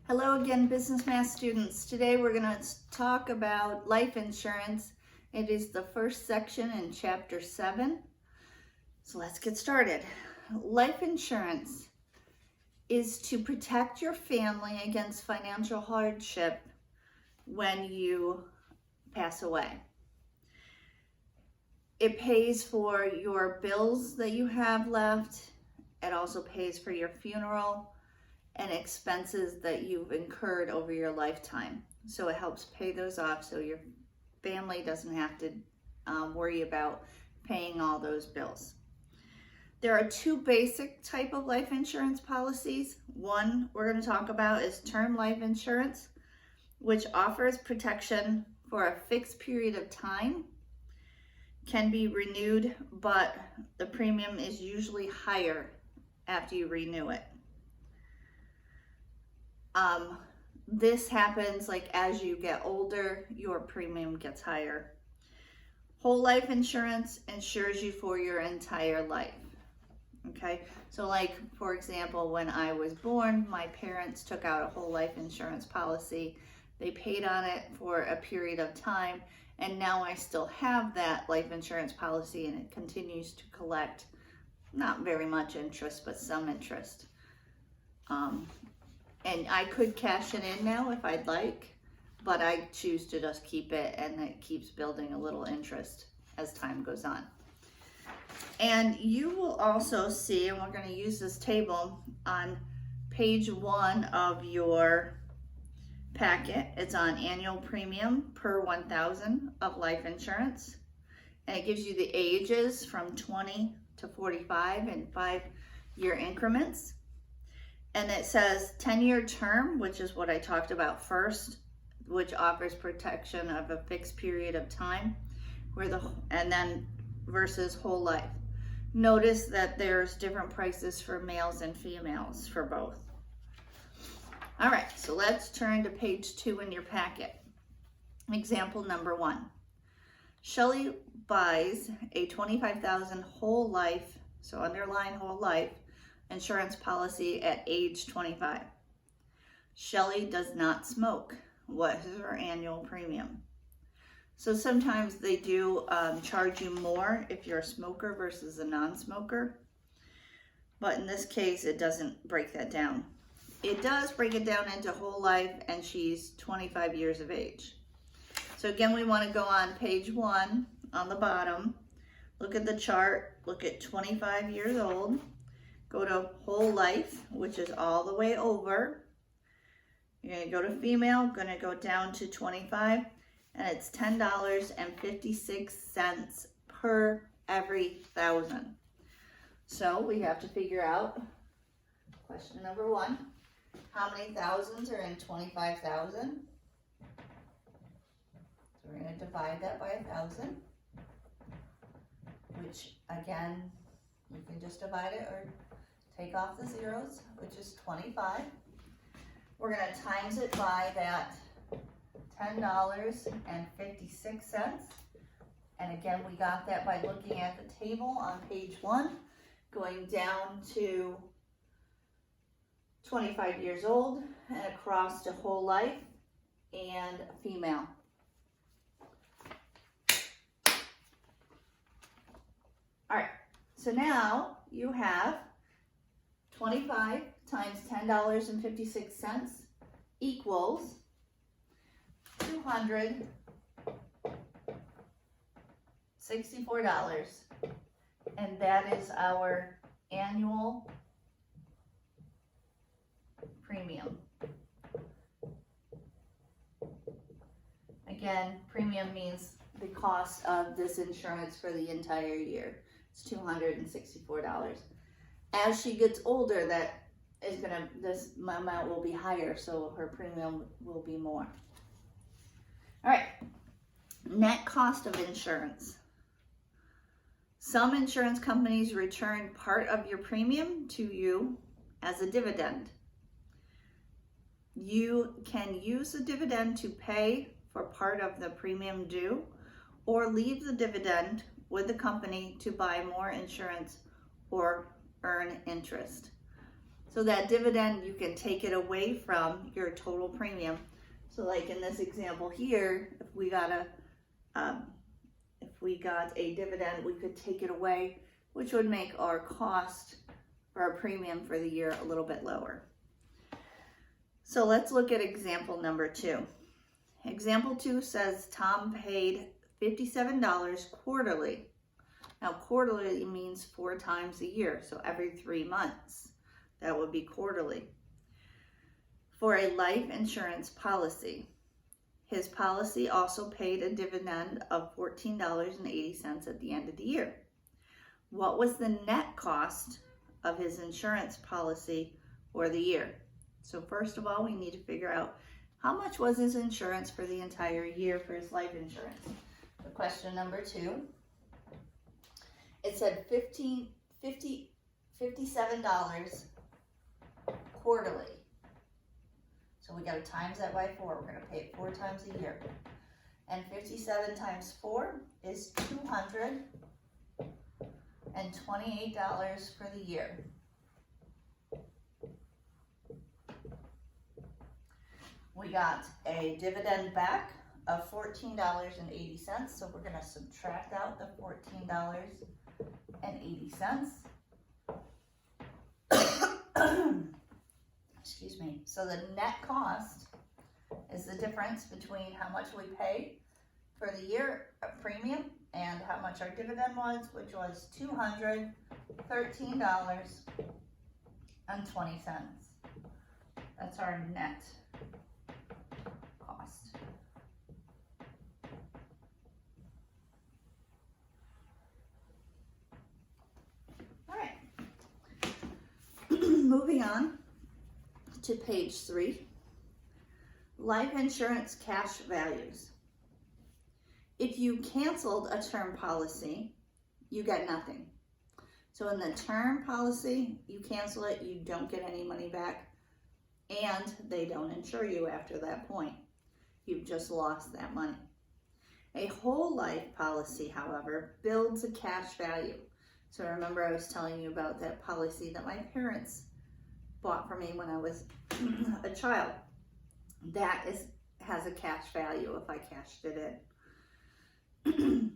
Hello again, business math students. Today we're going to talk about life insurance. It is the first section in chapter 7. So let's get started. Life insurance is to protect your family against financial hardship when you pass away. It pays for your bills that you have left. It also pays for your funeral and expenses that you've incurred over your lifetime. So it helps pay those off so your family doesn't have to worry about paying all those bills. There are two basic type of life insurance policies. One we're going to talk about is term life insurance, which offers protection for a fixed period of time, can be renewed, but the premium is usually higher after you renew it. This happens like as you get older, your premium gets higher. Whole life insurance insures you for your entire life. Okay, so like for example, when I was born, my parents took out a whole life insurance policy. They paid on it for a period of time, and now I still have that life insurance policy, and it continues to collect not very much interest, but some interest. And I could cash it in now if I'd like, but I choose to just keep it, and it keeps building a little interest as time goes on. And you will also see, and we're going to use this table on page 1 of your packet. It's on annual premium per 1,000 of life insurance. And it gives you the ages from 20 to 45 in 5-year increments. And it says 10-year term, which is what I talked about first, which offers protection of a fixed period of time, and then versus whole life. Notice that there's different prices for males and females for both. All right, so let's turn to page 2 in your packet. Example number 1. Shelley buys a $25,000 whole life, so underline whole life, insurance policy at age 25. Shelley does not smoke. What is her annual premium? So sometimes they do charge you more if you're a smoker versus a non-smoker. But in this case, it doesn't break that down. It does break it down into whole life, and she's 25 years of age. So again, we want to go on page 1 on the bottom. Look at the chart. Look at 25 years old. Go to whole life, which is all the way over. You're going to go to female, going to go down to 25, and it's $10.56 per every 1,000. So we have to figure out, question number 1, how many thousands are in 25,000? So we're going to divide that by 1,000, which again, you can just divide it or take off the zeros, which is 25. We're going to times it by that $10.56. And again, we got that by looking at the table on page 1, going down to 25 years old and across to whole life and female. All right, so now you have 25 times $10.56 equals $264. And that is our annual premium. Again, premium means the cost of this insurance for the entire year. It's $264. As she gets older, this amount will be higher, so her premium will be more. All right, net cost of insurance. Some insurance companies return part of your premium to you as a dividend. You can use the dividend to pay for part of the premium due, or leave the dividend with the company to buy more insurance or earn interest. So that dividend, you can take it away from your total premium. So like in this example here, if we got a dividend, we could take it away, which would make our cost for our premium for the year a little bit lower. So let's look at example number 2. Example 2 says Tom paid $57 quarterly. Now quarterly means 4 times a year, so every 3 months. That would be quarterly. For a life insurance policy. His policy also paid a dividend of $14.80 at the end of the year. What was the net cost of his insurance policy for the year? So first of all, we need to figure out how much was his insurance for the entire year for his life insurance. So question number 2, it said $57 quarterly. So we got to times that by 4. We're going to pay it 4 times a year. And 57 times 4 is $228 for the year. We got a dividend back of $14.80. So we're going to subtract out the $14.80. Excuse me. So the net cost is the difference between how much we pay for the year of premium and how much our dividend was, which was $213.20. That's our net cost. All right. Moving on to page 3, life insurance cash values. If you canceled a term policy, you get nothing. So in the term policy, you cancel it, you don't get any money back, and they don't insure you after that point. You've just lost that money. A whole life policy, however, builds a cash value. So remember I was telling you about that policy that my parents bought for me when I was a child. That has a cash value if I cashed it in.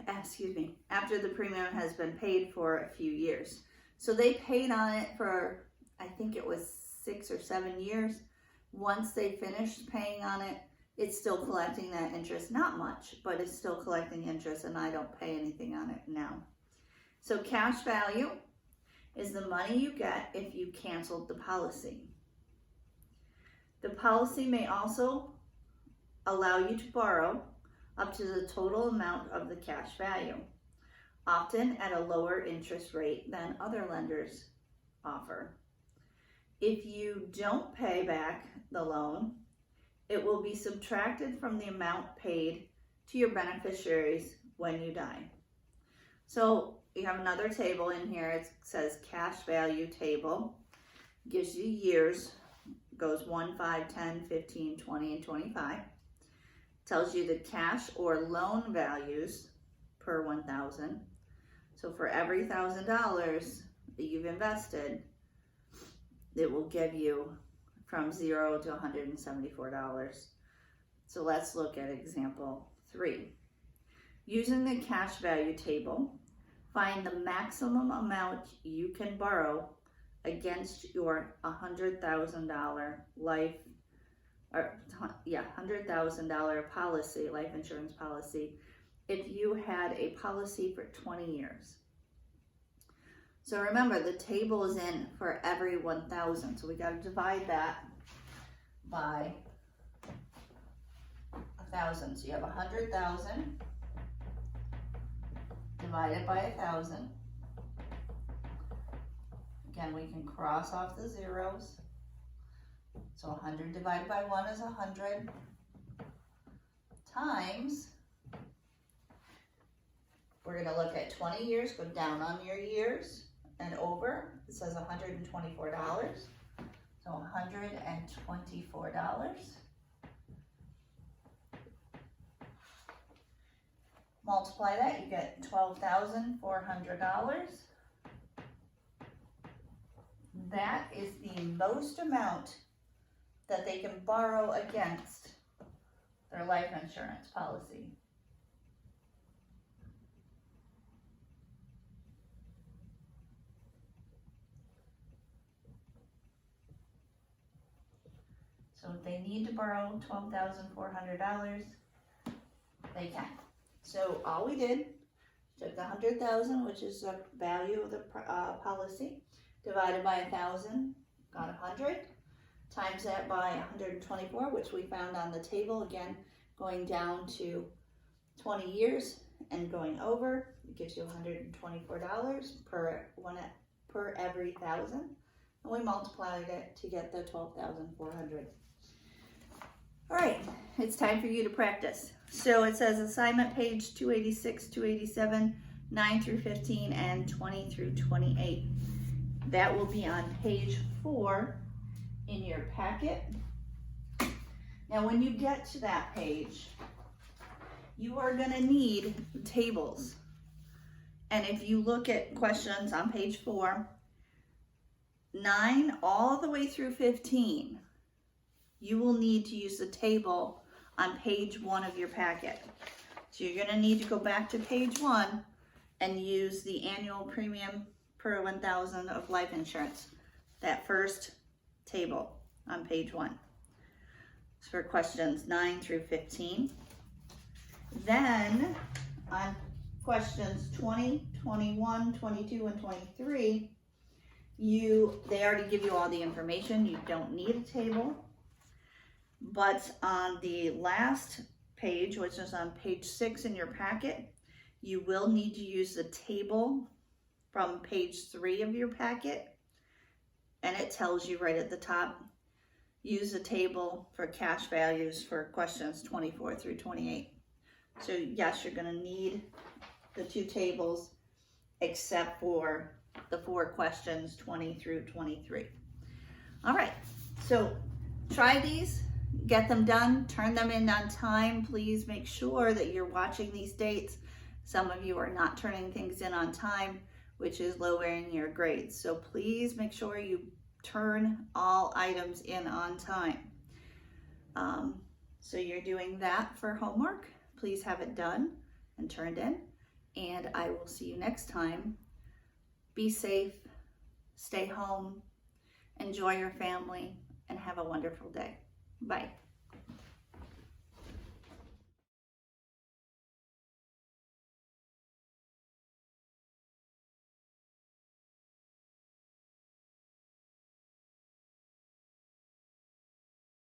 Excuse me, after the premium has been paid for a few years. So they paid on it for, I think it was 6 or 7 years. Once they finished paying on it, it's still collecting that interest. Not much, but it's still collecting interest, and I don't pay anything on it now. So cash value is the money you get if you canceled the policy. The policy may also allow you to borrow up to the total amount of the cash value, often at a lower interest rate than other lenders offer. If you don't pay back the loan, it will be subtracted from the amount paid to your beneficiaries when you die. So you have another table in here. It says cash value table. Gives you years. Goes 1, 5, 10, 15, 20, and 25. Tells you the cash or loan values per 1,000. So for every $1,000 that you've invested, it will give you from 0 to $174. So let's look at example 3. Using the cash value table, find the maximum amount you can borrow against your $100,000 $100,000 policy, life insurance policy, if you had a policy for 20 years. So remember, the table is in for every 1,000. So we got to divide that by 1,000. So you have 100,000 divided by 1,000. Again, we can cross off the zeros. So 100 divided by 1 is 100 times, we're going to look at 20 years, go down on your years and over. It says $124. So $124. Multiply that, you get $12,400. that is the most amount that they can borrow against their life insurance policy. So if they need to borrow $12,400, they can. So all we did, took the $100,000, which is the value of the policy, divided by 1,000, got 100. Times that by 124, which we found on the table, again, going down to 20 years and going over, it gives you $124 per every 1,000. And we multiplied it to get the 12,400. All right, it's time for you to practice. So it says assignment page 286, 287, 9 through 15, and 20 through 28. That will be on page 4 in your packet. Now when you get to that page, you are going to need tables. And if you look at questions on page 4, 9 all the way through 15, you will need to use the table on page 1 of your packet. So you're going to need to go back to page 1 and use the annual premium per 1,000 of life insurance, that first table on page 1. It's for questions 9 through 15. Then on questions 20, 21, 22, and 23, they already give you all the information. You don't need a table. But on the last page, which is on page 6 in your packet, you will need to use the table from page 3 of your packet. And it tells you right at the top, use the table for cash values for questions 24 through 28. So yes, you're going to need the 2 tables except for the 4 questions 20 through 23. All right, so try these, get them done, turn them in on time. Please make sure that you're watching these dates. Some of you are not turning things in on time, which is lowering your grades. So please make sure you turn all items in on time. So you're doing that for homework. Please have it done and turned in. And I will see you next time. Be safe, stay home, enjoy your family, and have a wonderful day. Bye.